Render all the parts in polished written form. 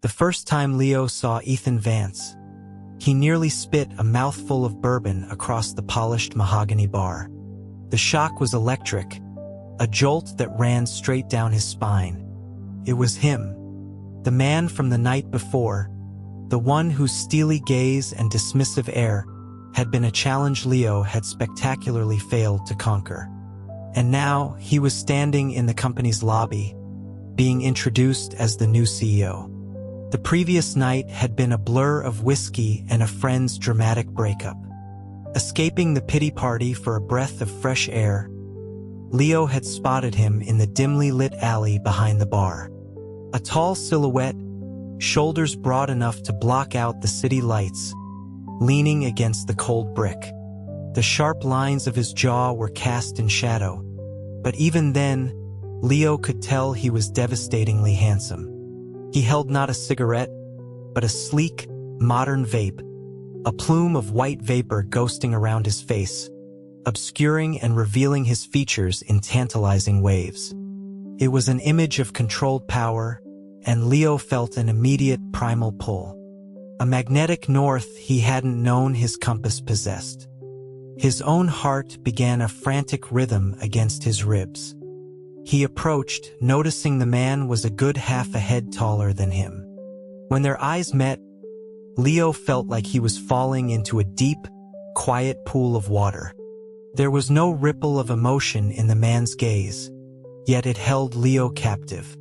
The first time Leo saw Ethan Vance, he nearly spit a mouthful of bourbon across the polished mahogany bar. The shock was electric, a jolt that ran straight down his spine. It was him, the man from the night before, the one whose steely gaze and dismissive air had been a challenge Leo had spectacularly failed to conquer. And now he was standing in the company's lobby, being introduced as the new CEO. The previous night had been a blur of whiskey and a friend's dramatic breakup. Escaping the pity party for a breath of fresh air, Leo had spotted him in the dimly lit alley behind the bar. A tall silhouette, shoulders broad enough to block out the city lights, leaning against the cold brick. The sharp lines of his jaw were cast in shadow, but even then, Leo could tell he was devastatingly handsome. He held not a cigarette, but a sleek, modern vape, a plume of white vapor ghosting around his face, obscuring and revealing his features in tantalizing waves. It was an image of controlled power, and Leo felt an immediate primal pull. A magnetic north he hadn't known his compass possessed. His own heart began a frantic rhythm against his ribs. He approached, noticing the man was a good half a head taller than him. When their eyes met, Leo felt like he was falling into a deep, quiet pool of water. There was no ripple of emotion in the man's gaze, yet it held Leo captive.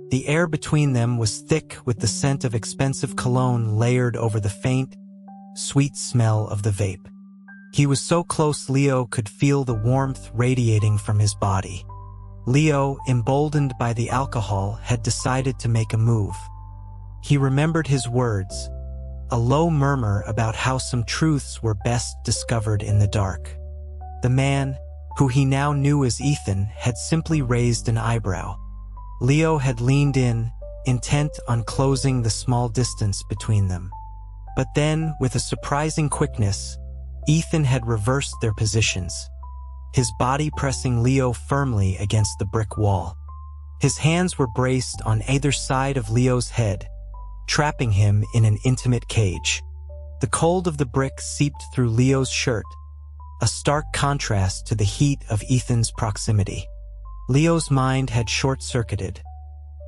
The air between them was thick with the scent of expensive cologne layered over the faint, sweet smell of the vape. He was so close Leo could feel the warmth radiating from his body. Leo, emboldened by the alcohol, had decided to make a move. He remembered his words, a low murmur about how some truths were best discovered in the dark. The man, who he now knew as Ethan, had simply raised an eyebrow. Leo had leaned in, intent on closing the small distance between them. But then, with a surprising quickness, Ethan had reversed their positions, his body pressing Leo firmly against the brick wall. His hands were braced on either side of Leo's head, trapping him in an intimate cage. The cold of the brick seeped through Leo's shirt, a stark contrast to the heat of Ethan's proximity. Leo's mind had short-circuited,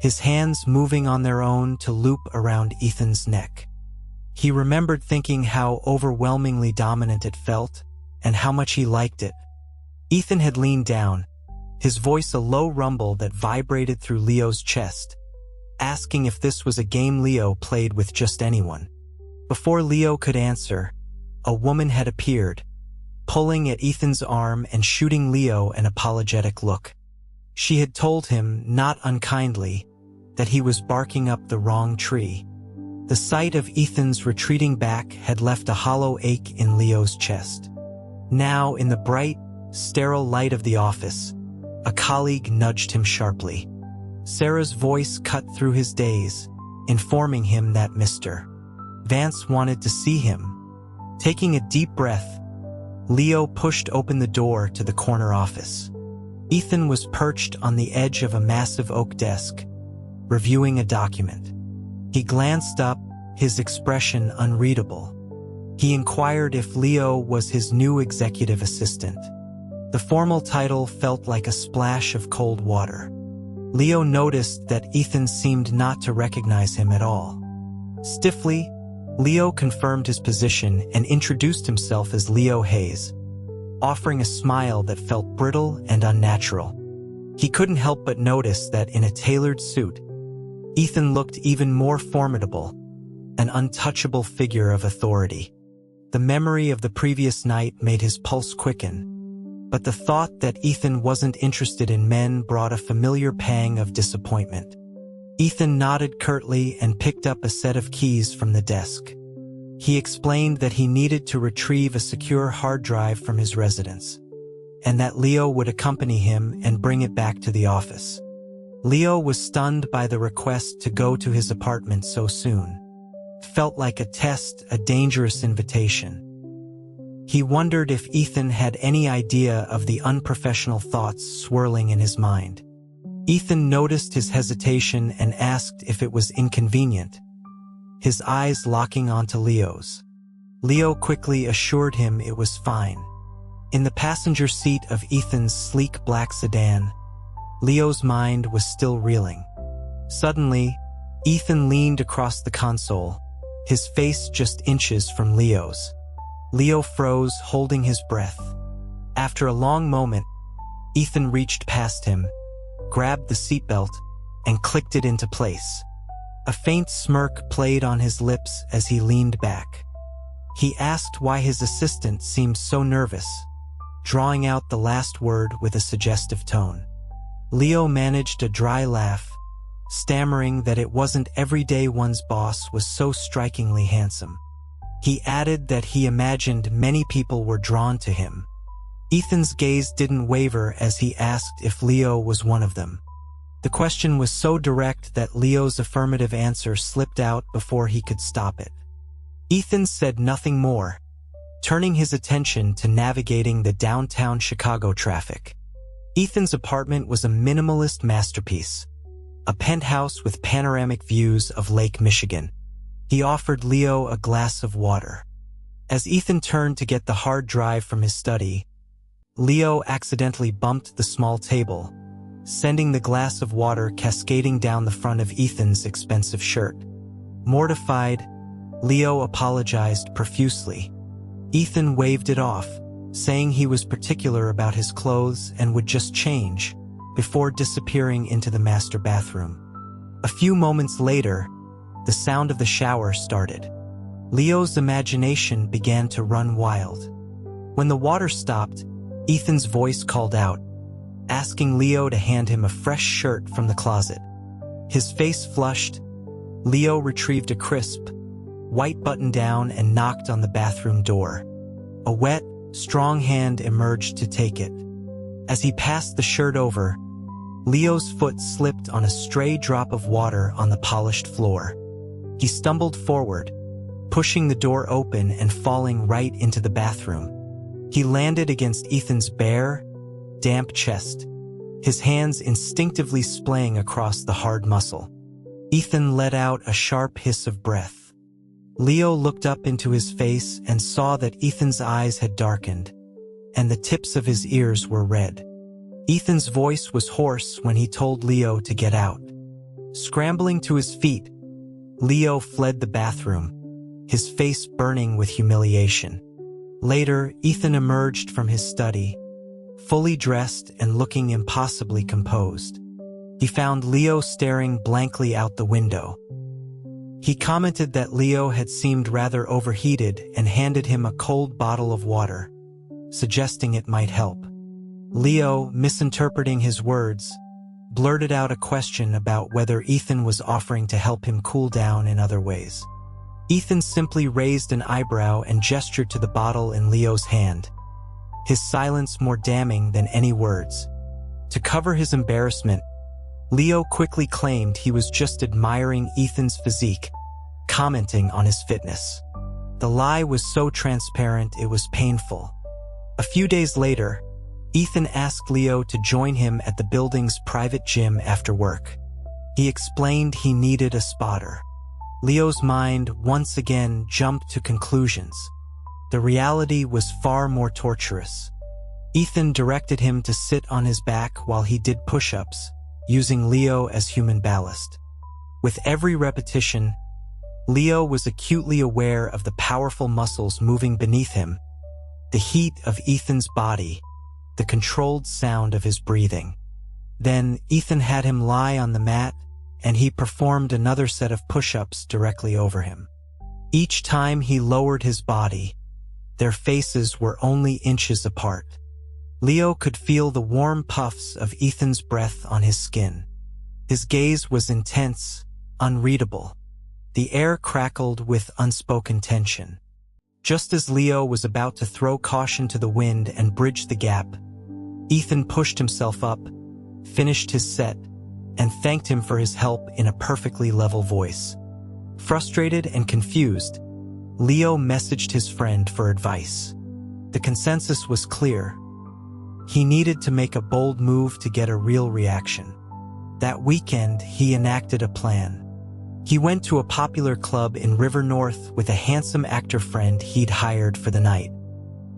his hands moving on their own to loop around Ethan's neck. He remembered thinking how overwhelmingly dominant it felt, and how much he liked it. Ethan had leaned down, his voice a low rumble that vibrated through Leo's chest, asking if this was a game Leo played with just anyone. Before Leo could answer, a woman had appeared, pulling at Ethan's arm and shooting Leo an apologetic look. She had told him, not unkindly, that he was barking up the wrong tree. The sight of Ethan's retreating back had left a hollow ache in Leo's chest. Now, in the bright, sterile light of the office, a colleague nudged him sharply. Sarah's voice cut through his daze, informing him that Mr. Vance wanted to see him. Taking a deep breath, Leo pushed open the door to the corner office. Ethan was perched on the edge of a massive oak desk, reviewing a document. He glanced up, his expression unreadable. He inquired if Leo was his new executive assistant. The formal title felt like a splash of cold water. Leo noticed that Ethan seemed not to recognize him at all. Stiffly, Leo confirmed his position and introduced himself as Leo Hayes, offering a smile that felt brittle and unnatural. He couldn't help but notice that in a tailored suit, Ethan looked even more formidable, an untouchable figure of authority. The memory of the previous night made his pulse quicken, but the thought that Ethan wasn't interested in men brought a familiar pang of disappointment. Ethan nodded curtly and picked up a set of keys from the desk. He explained that he needed to retrieve a secure hard drive from his residence, and that Leo would accompany him and bring it back to the office. Leo was stunned by the request to go to his apartment so soon. It felt like a test, a dangerous invitation. He wondered if Ethan had any idea of the unprofessional thoughts swirling in his mind. Ethan noticed his hesitation and asked if it was inconvenient, his eyes locking onto Leo's. Leo quickly assured him it was fine. In the passenger seat of Ethan's sleek black sedan, Leo's mind was still reeling. Suddenly, Ethan leaned across the console, his face just inches from Leo's. Leo froze, holding his breath. After a long moment, Ethan reached past him, grabbed the seatbelt, and clicked it into place. A faint smirk played on his lips as he leaned back. He asked why his assistant seemed so nervous, drawing out the last word with a suggestive tone. Leo managed a dry laugh, stammering that it wasn't every day one's boss was so strikingly handsome. He added that he imagined many people were drawn to him. Ethan's gaze didn't waver as he asked if Leo was one of them. The question was so direct that Leo's affirmative answer slipped out before he could stop it. Ethan said nothing more, turning his attention to navigating the downtown Chicago traffic. Ethan's apartment was a minimalist masterpiece, a penthouse with panoramic views of Lake Michigan. He offered Leo a glass of water. As Ethan turned to get the hard drive from his study, Leo accidentally bumped the small table, sending the glass of water cascading down the front of Ethan's expensive shirt. Mortified, Leo apologized profusely. Ethan waved it off, saying he was particular about his clothes and would just change, before disappearing into the master bathroom. A few moments later, the sound of the shower started. Leo's imagination began to run wild. When the water stopped, Ethan's voice called out, asking Leo to hand him a fresh shirt from the closet. His face flushed. Leo retrieved a crisp, white button-down and knocked on the bathroom door. A wet, strong hand emerged to take it. As he passed the shirt over, Leo's foot slipped on a stray drop of water on the polished floor. He stumbled forward, pushing the door open and falling right into the bathroom. He landed against Ethan's bare, damp chest, his hands instinctively splaying across the hard muscle. Ethan let out a sharp hiss of breath. Leo looked up into his face and saw that Ethan's eyes had darkened, and the tips of his ears were red. Ethan's voice was hoarse when he told Leo to get out. Scrambling to his feet, Leo fled the bathroom, his face burning with humiliation. Later, Ethan emerged from his study, fully dressed and looking impossibly composed. He found Leo staring blankly out the window. He commented that Leo had seemed rather overheated and handed him a cold bottle of water, suggesting it might help. Leo, misinterpreting his words, blurted out a question about whether Ethan was offering to help him cool down in other ways. Ethan simply raised an eyebrow and gestured to the bottle in Leo's hand, his silence more damning than any words. To cover his embarrassment, Leo quickly claimed he was just admiring Ethan's physique, commenting on his fitness. The lie was so transparent it was painful. A few days later, Ethan asked Leo to join him at the building's private gym after work. He explained he needed a spotter. Leo's mind once again jumped to conclusions. The reality was far more torturous. Ethan directed him to sit on his back while he did push-ups, using Leo as human ballast. With every repetition, Leo was acutely aware of the powerful muscles moving beneath him, the heat of Ethan's body, the controlled sound of his breathing. Then Ethan had him lie on the mat, and he performed another set of push-ups directly over him. Each time he lowered his body, their faces were only inches apart. Leo could feel the warm puffs of Ethan's breath on his skin. His gaze was intense, unreadable. The air crackled with unspoken tension. Just as Leo was about to throw caution to the wind and bridge the gap, Ethan pushed himself up, finished his set, and thanked him for his help in a perfectly level voice. Frustrated and confused, Leo messaged his friend for advice. The consensus was clear. He needed to make a bold move to get a real reaction. That weekend, he enacted a plan. He went to a popular club in River North with a handsome actor friend he'd hired for the night.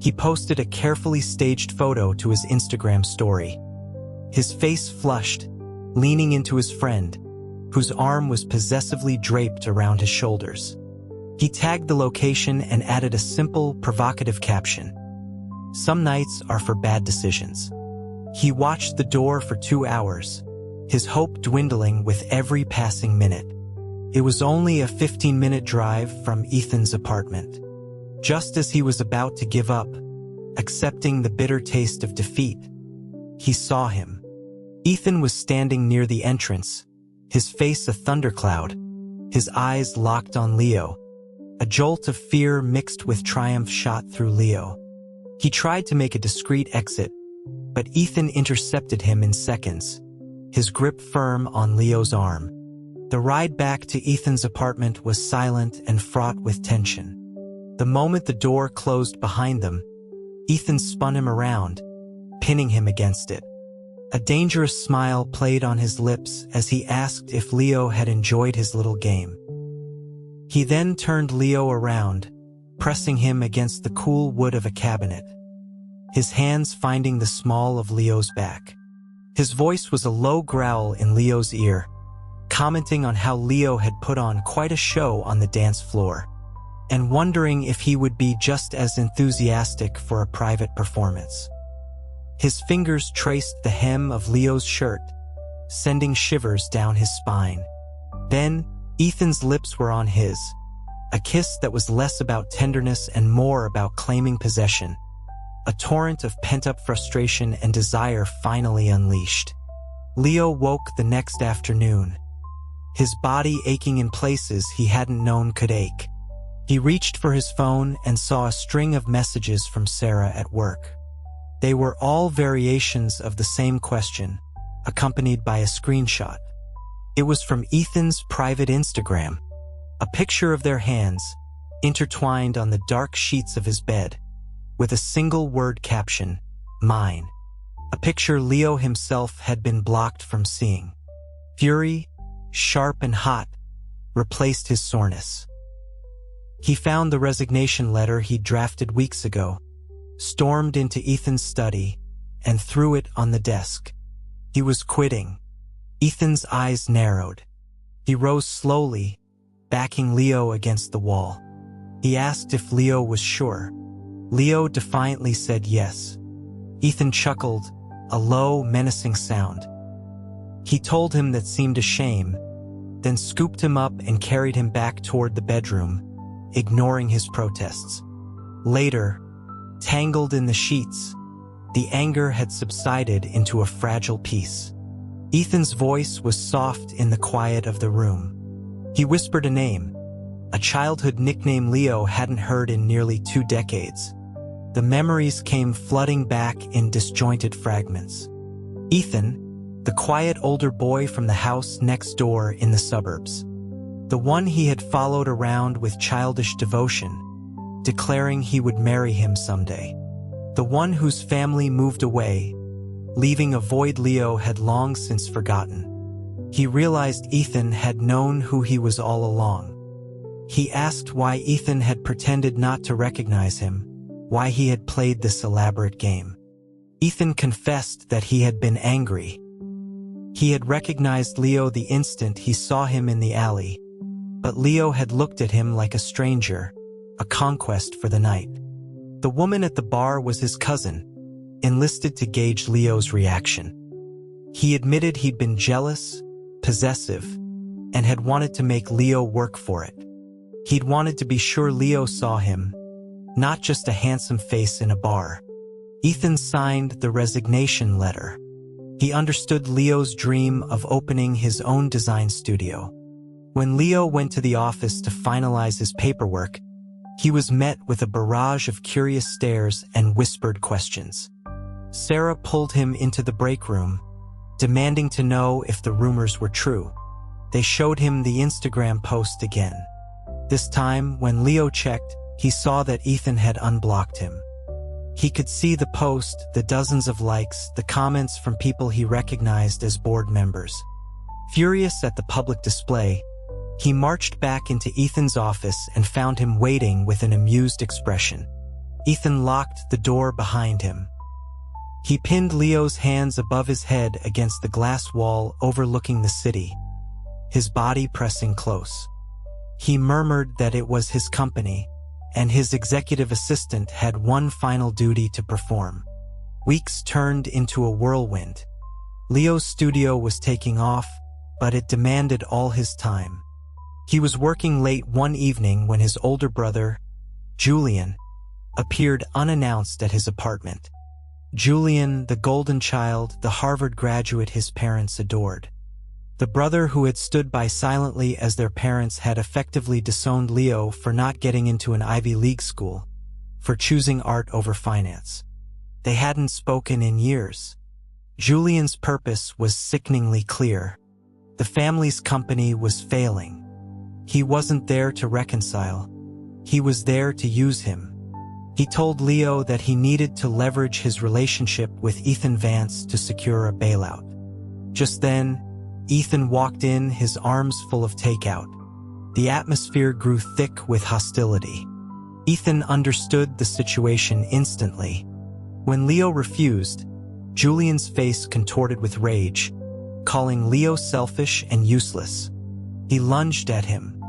He posted a carefully staged photo to his Instagram story. His face flushed, leaning into his friend, whose arm was possessively draped around his shoulders. He tagged the location and added a simple, provocative caption. "Some nights are for bad decisions." He watched the door for 2 hours, his hope dwindling with every passing minute. It was only a 15-minute drive from Ethan's apartment. Just as he was about to give up, accepting the bitter taste of defeat, he saw him. Ethan was standing near the entrance, his face a thundercloud, his eyes locked on Leo. A jolt of fear mixed with triumph shot through Leo. He tried to make a discreet exit, but Ethan intercepted him in seconds, his grip firm on Leo's arm. The ride back to Ethan's apartment was silent and fraught with tension. The moment the door closed behind them, Ethan spun him around, pinning him against it. A dangerous smile played on his lips as he asked if Leo had enjoyed his little game. He then turned Leo around, pressing him against the cool wood of a cabinet, his hands finding the small of Leo's back. His voice was a low growl in Leo's ear, commenting on how Leo had put on quite a show on the dance floor, and wondering if he would be just as enthusiastic for a private performance. His fingers traced the hem of Leo's shirt, sending shivers down his spine. Then, Ethan's lips were on his, a kiss that was less about tenderness and more about claiming possession, a torrent of pent-up frustration and desire finally unleashed. Leo woke the next afternoon, his body aching in places he hadn't known could ache. He reached for his phone and saw a string of messages from Sarah at work. They were all variations of the same question, accompanied by a screenshot. It was from Ethan's private Instagram, a picture of their hands, intertwined on the dark sheets of his bed, with a single word caption, "Mine." A picture Leo himself had been blocked from seeing. Fury, sharp and hot, replaced his soreness. He found the resignation letter he'd drafted weeks ago, stormed into Ethan's study, and threw it on the desk. He was quitting. Ethan's eyes narrowed. He rose slowly, backing Leo against the wall. He asked if Leo was sure. Leo defiantly said yes. Ethan chuckled, a low, menacing sound. He told him that seemed a shame, then scooped him up and carried him back toward the bedroom, ignoring his protests. Later, tangled in the sheets, the anger had subsided into a fragile peace. Ethan's voice was soft in the quiet of the room. He whispered a name, a childhood nickname Leo hadn't heard in nearly 2 decades. The memories came flooding back in disjointed fragments. Ethan, the quiet older boy from the house next door in the suburbs. The one he had followed around with childish devotion, declaring he would marry him someday. The one whose family moved away, leaving a void Leo had long since forgotten. He realized Ethan had known who he was all along. He asked why Ethan had pretended not to recognize him, why he had played this elaborate game. Ethan confessed that he had been angry. He had recognized Leo the instant he saw him in the alley, but Leo had looked at him like a stranger, a conquest for the night. The woman at the bar was his cousin, enlisted to gauge Leo's reaction. He admitted he'd been jealous, possessive, and had wanted to make Leo work for it. He'd wanted to be sure Leo saw him, not just a handsome face in a bar. Ethan signed the resignation letter. He understood Leo's dream of opening his own design studio. When Leo went to the office to finalize his paperwork, he was met with a barrage of curious stares and whispered questions. Sarah pulled him into the break room, demanding to know if the rumors were true. They showed him the Instagram post again. This time, when Leo checked, he saw that Ethan had unblocked him. He could see the post, the dozens of likes, the comments from people he recognized as board members. Furious at the public display, He marched back into Ethan's office and found him waiting with an amused expression. Ethan locked the door behind him. He pinned Leo's hands above his head against the glass wall overlooking the city, his body pressing close. He murmured that it was his company, and his executive assistant had one final duty to perform. Weeks turned into a whirlwind. Leo's studio was taking off, but it demanded all his time. He was working late one evening when his older brother, Julian, appeared unannounced at his apartment. Julian, the golden child, the Harvard graduate his parents adored. The brother who had stood by silently as their parents had effectively disowned Leo for not getting into an Ivy League school, for choosing art over finance. They hadn't spoken in years. Julian's purpose was sickeningly clear. The family's company was failing. He wasn't there to reconcile. He was there to use him. He told Leo that he needed to leverage his relationship with Ethan Vance to secure a bailout. Just then, Ethan walked in, his arms full of takeout. The atmosphere grew thick with hostility. Ethan understood the situation instantly. When Leo refused, Julian's face contorted with rage, calling Leo selfish and useless. He lunged at him.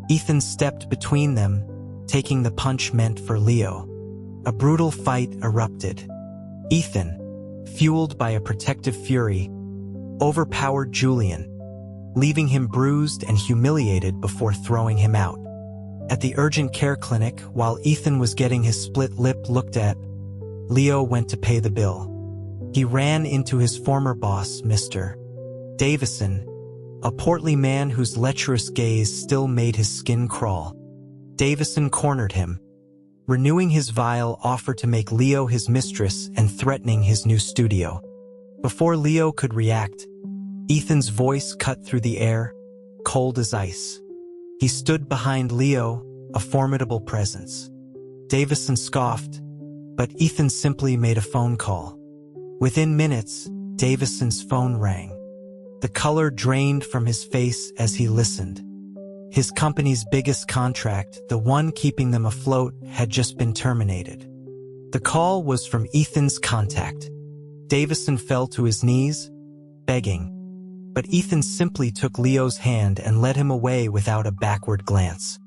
Ethan stepped between them, taking the punch meant for Leo. A brutal fight erupted. Ethan, fueled by a protective fury, overpowered Julian, leaving him bruised and humiliated before throwing him out. At the urgent care clinic, while Ethan was getting his split lip looked at, Leo went to pay the bill. He ran into his former boss, Mr. Davison, a portly man whose lecherous gaze still made his skin crawl. Davison cornered him, renewing his vile offer to make Leo his mistress and threatening his new studio. Before Leo could react, Ethan's voice cut through the air, cold as ice. He stood behind Leo, a formidable presence. Davison scoffed, but Ethan simply made a phone call. Within minutes, Davison's phone rang. The color drained from his face as he listened. His company's biggest contract, the one keeping them afloat, had just been terminated. The call was from Ethan's contact. Davison fell to his knees, begging. But Ethan simply took Leo's hand and led him away without a backward glance.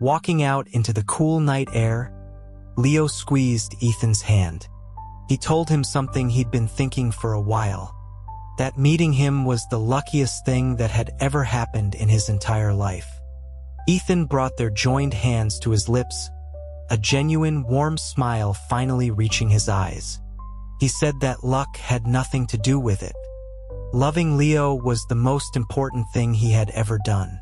Walking out into the cool night air, Leo squeezed Ethan's hand. He told him something he'd been thinking for a while. That meeting him was the luckiest thing that had ever happened in his entire life. Ethan brought their joined hands to his lips, a genuine, warm smile finally reaching his eyes. He said that luck had nothing to do with it. Loving Leo was the most important thing he had ever done.